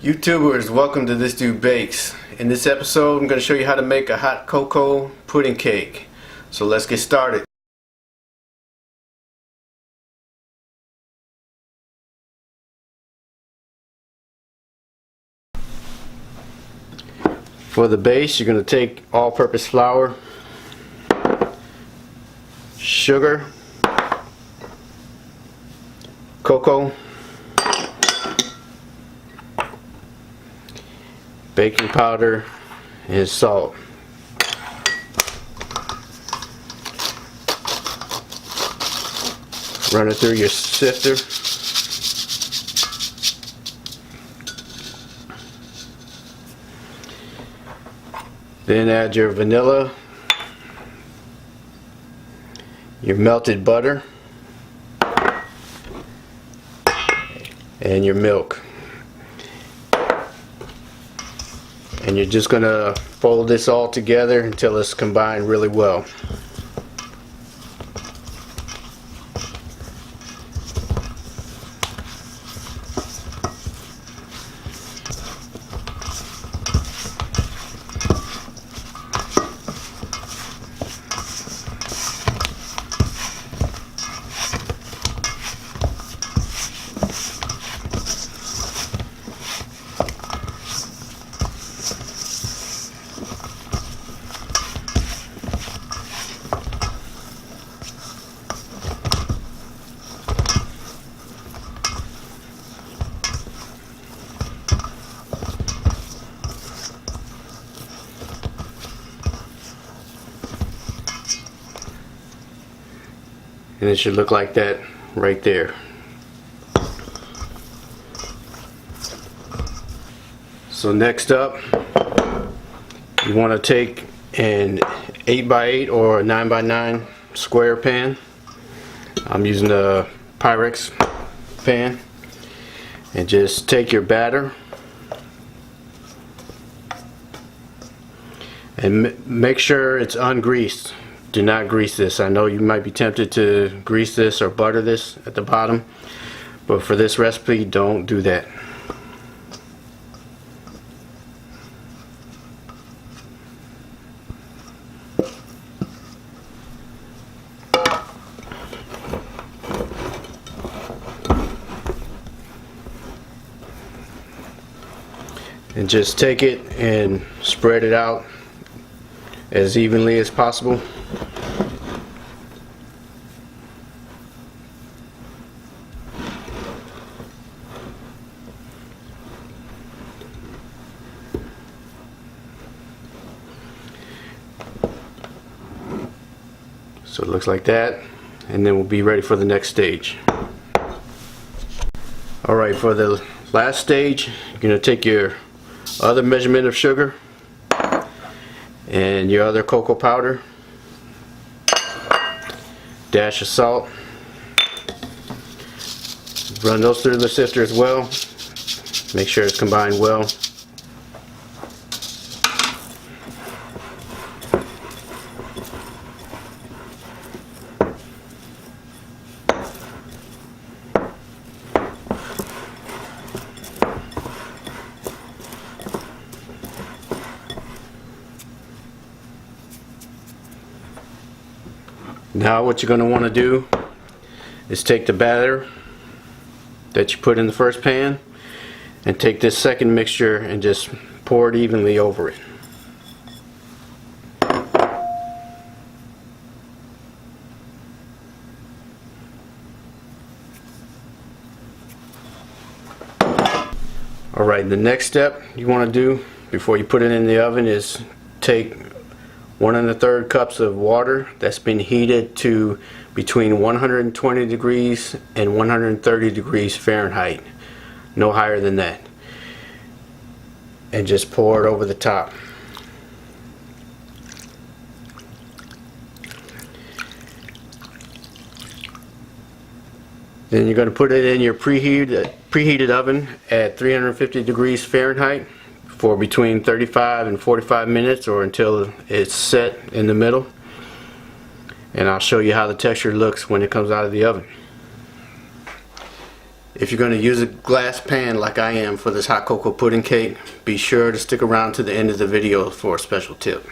YouTubers, welcome to This Dude Bakes. In this episode, I'm going to show you how to make a hot cocoa pudding cake. So let's get started. For the base, you're going to take all-purpose flour, sugar, cocoa, baking powder, and salt. Run it through your sifter. Then add your vanilla, your melted butter, and your milk. And you're just going to fold this all together until it's combined really well. And it should look like that right there. So next up, you want to take an 8x8 or a 9x9 square pan. I'm using the Pyrex pan. And just take your batter and make sure it's ungreased. Do not grease this. I know you might be tempted to grease this or butter this at the bottom, but for this recipe, don't do that. And just take it and spread it out as evenly as possible. So it looks like that, and then we'll be ready for the next stage. Alright, for the last stage, you're going to take your other measurement of sugar and your other cocoa powder, dash of salt, run those through the sifter as well, make sure it's combined well. Now what you're going to want to do is take the batter that you put in the first pan and take this second mixture and just pour it evenly over it. Alright, the next step you want to do before you put it in the oven is take 1 1/3 cups of water that's been heated to between 120 degrees and 130 degrees Fahrenheit, no higher than that, and just pour it over the top. Then you're going to put it in your preheated oven at 350 degrees Fahrenheit for between 35 and 45 minutes, or until it's set in the middle. And I'll show you how the texture looks when it comes out of the oven. If you're going to use a glass pan like I am for this hot cocoa pudding cake, be sure to stick around to the end of the video for a special tip.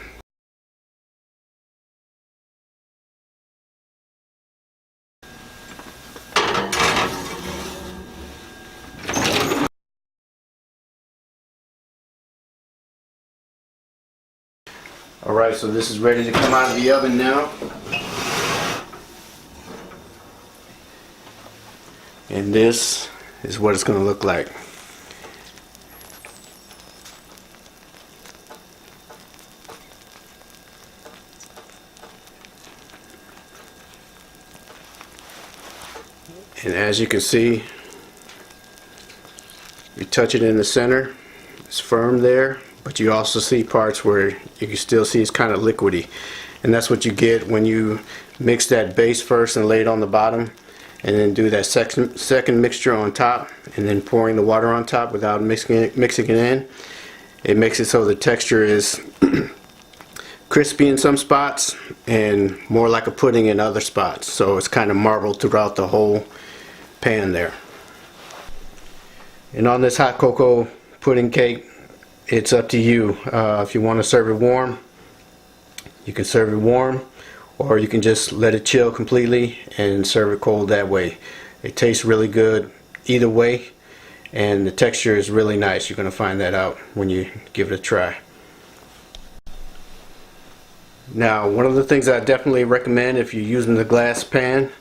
Alright, so this is ready to come out of the oven now. And this is what it's going to look like. And as you can see, you touch it in the center, it's firm there, but you also see parts where you can still see it's kind of liquidy. And that's what you get when you mix that base first and lay it on the bottom, and then do that second mixture on top, and then pouring the water on top without mixing it in. It makes it so the texture is crispy in some spots and more like a pudding in other spots. So it's kind of marbled throughout the whole pan there. And on this hot cocoa pudding cake, it's up to you. If you want to serve it warm, you can serve it warm, or you can just let it chill completely and serve it cold that way. It tastes really good either way, and the texture is really nice. You're going to find that out when you give it a try. Now, one of the things I definitely recommend if you're using the glass pan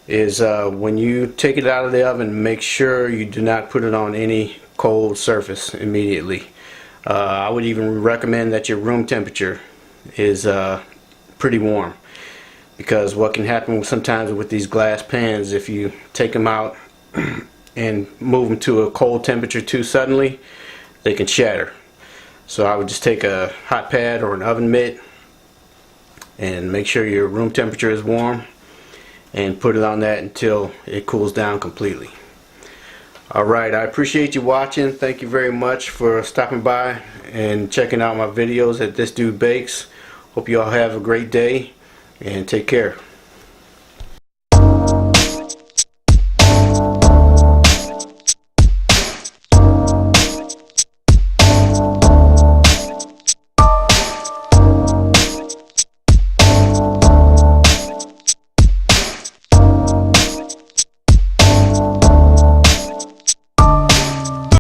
is when you take it out of the oven, make sure you do not put it on any cold surface immediately. I would even recommend that your room temperature is pretty warm, because what can happen sometimes with these glass pans, if you take them out and move them to a cold temperature too suddenly, they can shatter. So I would just take a hot pad or an oven mitt and make sure your room temperature is warm, and put it on that until it cools down completely. Alright, I appreciate you watching. Thank you very much for stopping by and checking out my videos at This Dude Bakes. Hope you all have a great day, and take care.